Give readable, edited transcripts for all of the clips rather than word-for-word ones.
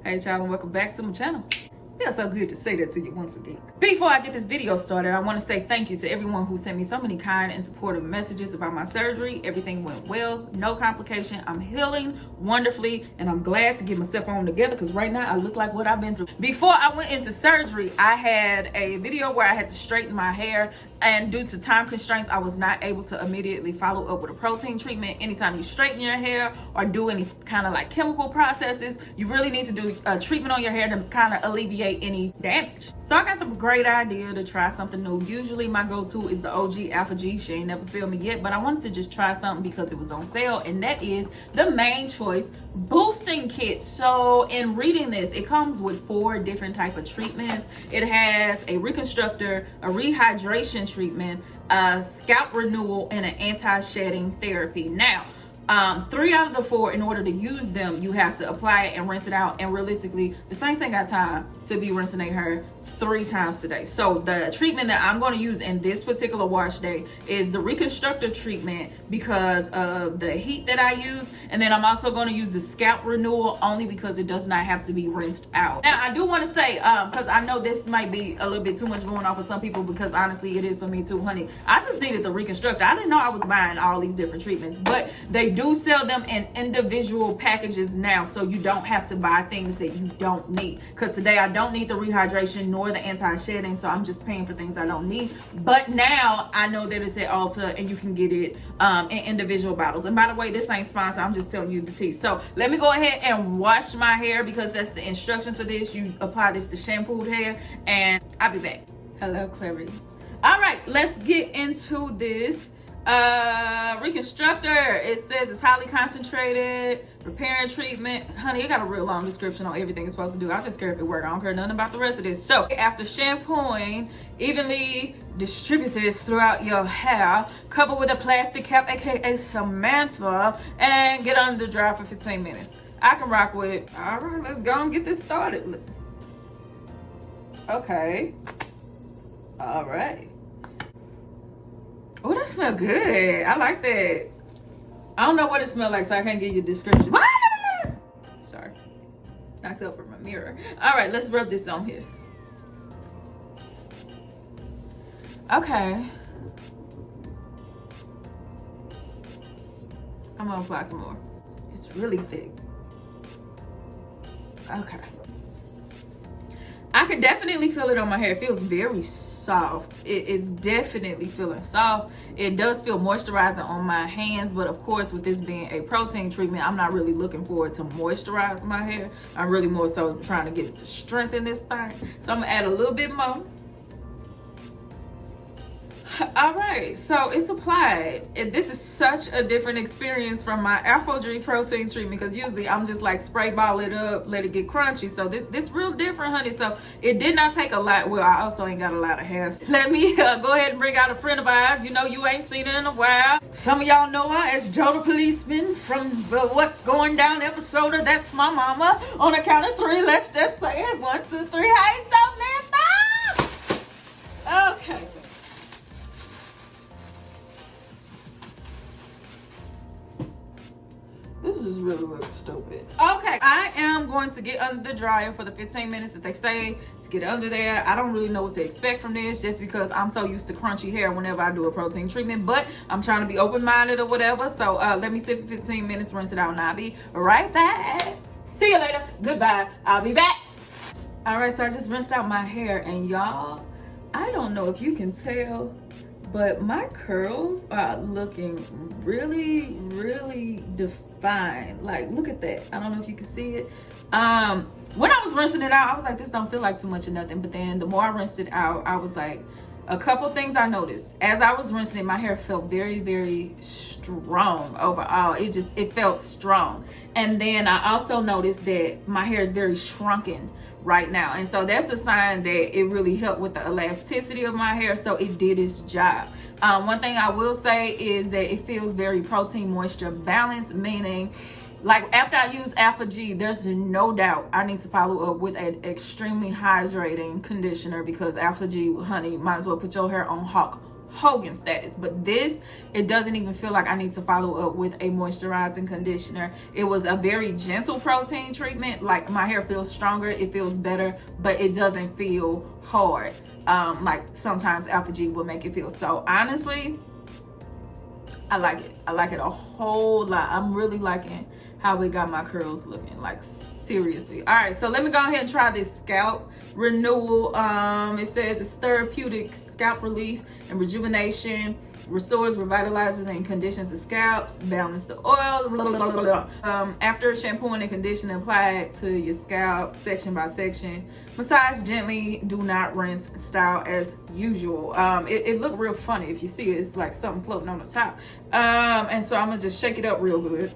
Hey y'all, and welcome back to my channel. Feels so good to say that to you once again. Before I get this video started, I want to say thank you to everyone who sent me so many kind and supportive messages about my surgery. Everything went well, no complication. I'm healing wonderfully, and I'm glad to get myself on together because right now I look like what I've been through. Before I went into surgery, I had a video where I had to straighten my hair, and due to time constraints, I was not able to immediately follow up with a protein treatment. Anytime you straighten your hair or do any kind of like chemical processes, you really need to do a treatment on your hair to kind of alleviate any damage. So I got the great idea to try something new. Usually my go-to is the OG Alpha G. She ain't never filled me yet, but I wanted to just try something because it was on sale, and that is the Main Choice boosting kit. So in reading this, it comes with 4 different type of treatments. It has a reconstructor, a rehydration treatment, a scalp renewal, and an anti-shedding therapy. Now 3 out of the 4, in order to use them, you have to apply it and rinse it out, and realistically the saints ain't got time to be rinsing their hair 3 times today. So the treatment that I'm going to use in this particular wash day is the reconstructor treatment because of the heat that I use, and then I'm also going to use the scalp renewal only because it does not have to be rinsed out. Now I do want to say, because I know this might be a little bit too much going on for some people, because honestly it is for me too, honey. I just needed the reconstructor. I didn't know I was buying all these different treatments, but they do sell them in individual packages now, so you don't have to buy things that you don't need. Because today I don't need the rehydration nor the anti-shedding, so I'm just paying for things I don't need. But now I know that it's at Ulta and you can get it in individual bottles. And by the way, this ain't sponsored, I'm just telling you the tea. So let me go ahead and wash my hair because that's the instructions for this. You apply this to shampooed hair, and I'll be back. Hello, Clarice. All right, let's get into this reconstructor. It says it's highly concentrated repairing treatment. Honey, it got a real long description on everything it's supposed to do. I just care if it works. I don't care nothing about the rest of this. So after shampooing, evenly distribute this throughout your hair, cover with a plastic cap, aka Samantha, and get under the dryer for 15 minutes. I can rock with it. All right, let's go and get this started. Okay. All right. Oh, that smells good. I like that. I don't know what it smells like, so I can't give you a description. Sorry. Knocked over my mirror. All right, let's rub this on here. Okay. I'm gonna apply some more. It's really thick. Okay. I can definitely feel it on my hair. It feels very soft. It is definitely feeling soft. It does feel moisturizing on my hands, but of course with this being a protein treatment, I'm not really looking forward to moisturize my hair. I'm really more so trying to get it to strengthen this thing. So I'm gonna add a little bit more. All right, so it's applied. And this is such a different experience from my Afro-G protein treatment, because usually I'm just like spray ball it up, let it get crunchy. So this real different, honey. So it did not take a lot. Well, I also ain't got a lot of hair. Let me go ahead and bring out a friend of ours. You know, you ain't seen her in a while. Some of y'all know her as Joe the Policeman from the What's Going Down episode of That's My Mama. On the count of 3, let's just say it. 1, 2, 3. Hey, Samantha! Okay. This just really looks stupid. Okay, I am going to get under the dryer for the 15 minutes that they say to get under there. I don't really know what to expect from this, just because I'm so used to crunchy hair whenever I do a protein treatment, but I'm trying to be open-minded or whatever. So let me sit for 15 minutes, rinse it out, and I'll be right back. See you later. Goodbye. I'll be back. All right, so I just rinsed out my hair, and y'all, I don't know if you can tell, but my curls are looking really, really defined. Like, look at that. I don't know if you can see it. When I was rinsing it out, I was like, this don't feel like too much of nothing. But then the more I rinsed it out, I was like, a couple things I noticed. As I was rinsing it, my hair felt very, very strong overall. It felt strong. And then I also noticed that my hair is very shrunken right now, and so that's a sign that it really helped with the elasticity of my hair, so it did its job. One thing I will say is that it feels very protein moisture balanced, meaning like after I use Alpha G, there's no doubt I need to follow up with an extremely hydrating conditioner, because Alpha G, honey, might as well put your hair on Hogan status. But this, it doesn't even feel like I need to follow up with a moisturizing conditioner. It was a very gentle protein treatment. Like, my hair feels stronger, it feels better, but it doesn't feel hard like sometimes Alpha G will make it feel. So honestly, I like it. I like it a whole lot. I'm really liking how it got my curls looking, like seriously. All right, so let me go ahead and try this Scalp Renewal. It says it's therapeutic scalp relief and rejuvenation, restores, revitalizes, and conditions the scalps, balance the oils, blah, blah, blah, blah. After shampooing and conditioning, apply it to your scalp section by section. Massage gently, do not rinse, style as usual. It looked real funny. If you see it, it's like something floating on the top. And so I'm gonna just shake it up real good.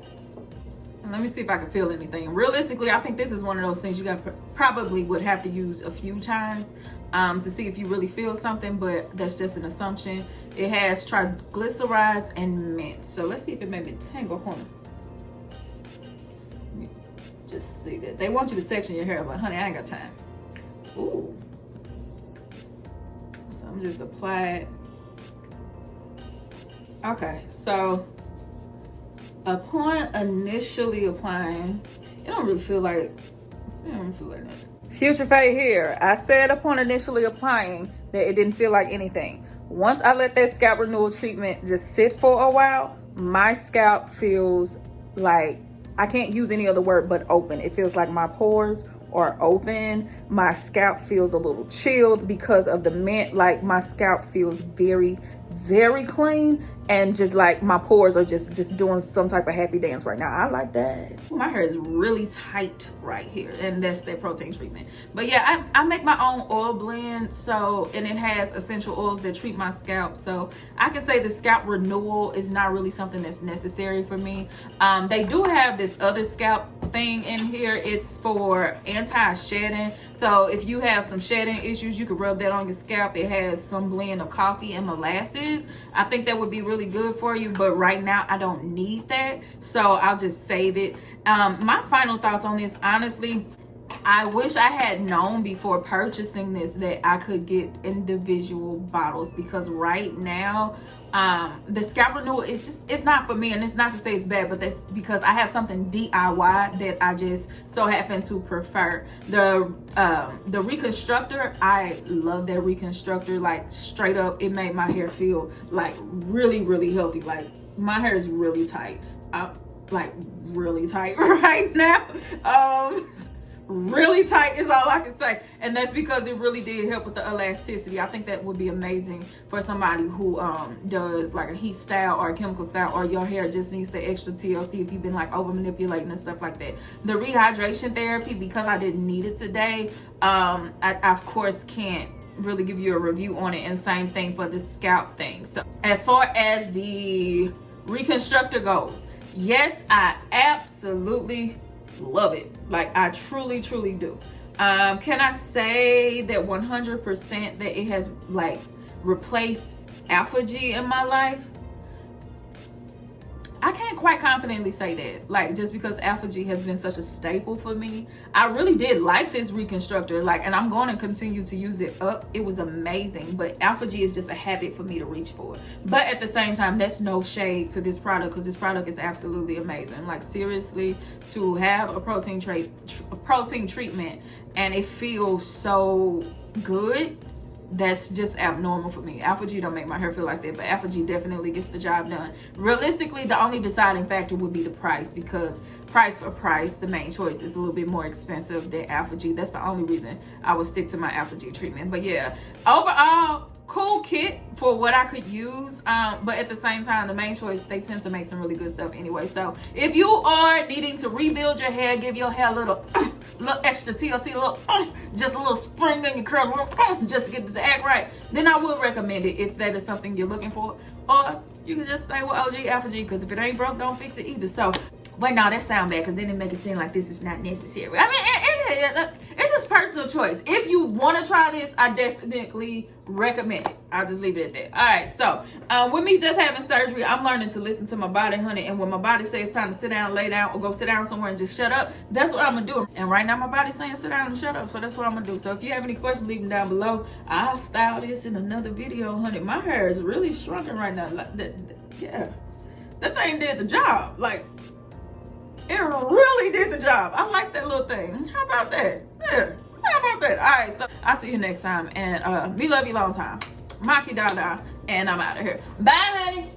And let me see if I can feel anything. Realistically, I think this is one of those things you probably would have to use a few times to see if you really feel something, but that's just an assumption. It has triglycerides and mint. So let's see if it made me tangle on it. Just see that. They want you to section your hair, but honey, I ain't got time. Ooh. So I'm just apply it. Okay, so upon initially applying, it don't really feel like, I don't feel like that. Future Faye here. I said upon initially applying that it didn't feel like anything. Once I let that scalp renewal treatment just sit for a while, my scalp feels like, I can't use any other word but open. It feels like my pores are open. My scalp feels a little chilled because of the mint. Like, my scalp feels very, very clean, and just like my pores are just doing some type of happy dance right now. I like that. My hair is really tight right here, and that's that protein treatment. But yeah, I make my own oil blend, so, and it has essential oils that treat my scalp, so I can say the scalp renewal is not really something that's necessary for me. They do have this other scalp thing in here. It's for anti-shedding. So if you have some shedding issues, you could rub that on your scalp. It has some blend of coffee and molasses. I think that would be really good for you, but right now I don't need that, so I'll just save it. My final thoughts on this, honestly, I wish I had known before purchasing this that I could get individual bottles, because right now the scalp renewal is just, it's not for me. And it's not to say it's bad, but that's because I have something DIY that I just so happen to prefer. The reconstructor, I love that reconstructor. Like, straight up, it made my hair feel like really, really healthy. Like, my hair is really tight, like really tight right now. Really tight is all I can say, and that's because it really did help with the elasticity. I think that would be amazing for somebody who does like a heat style or a chemical style, or your hair just needs the extra TLC if you've been like over manipulating and stuff like that. The rehydration therapy, because I didn't need it today, I of course can't really give you a review on it, and same thing for the scalp thing. So as far as the reconstructor goes, yes, I absolutely love it. Like, I truly do. Can I say that 100% that it has like replaced Alpha G in my life? I can't quite confidently say that, like, just because Alpha G has been such a staple for me. I really did like this reconstructor, like, and I'm going to continue to use it up. It was amazing, but Alpha G is just a habit for me to reach for. But at the same time, that's no shade to this product, because this product is absolutely amazing. Like, seriously, to have a protein treatment and it feels so good, that's just abnormal for me. Alpha G don't make my hair feel like that, but Alpha G definitely gets the job done. Realistically, the only deciding factor would be the price, because price for price, the main choice is a little bit more expensive than Alpha G. That's the only reason I would stick to my Alpha G treatment. But yeah, overall, cool kit for what I could use, but at the same time, the main choice, they tend to make some really good stuff anyway. So if you are needing to rebuild your hair, give your hair a little extra TLC, just a little spring in your curls, just to get it to act right, then I would recommend it if that is something you're looking for. Or you can just stay with OG Alpha G, because if it ain't broke, don't fix it either. So, but no, that sound bad, because then it make it seem like this is not necessary. I mean, it's just personal your choice. If you want to try this, I definitely recommend it. I'll just leave it at that. All right, so with me just having surgery, I'm learning to listen to my body, honey. And when my body says it's time to sit down, lay down, or go sit down somewhere and just shut up, that's what I'm gonna do. And right now my body's saying sit down and shut up, so that's what I'm gonna do. So if you have any questions, leave them down below. I'll style this in another video, honey. My hair is really shrunken right now. Like that, yeah, that thing did the job. Like, it really did the job. I like that little thing. How about that? Yeah. How about that? All right, so I'll see you next time. And me love you long time. Maki Dada. And I'm out of here. Bye, honey.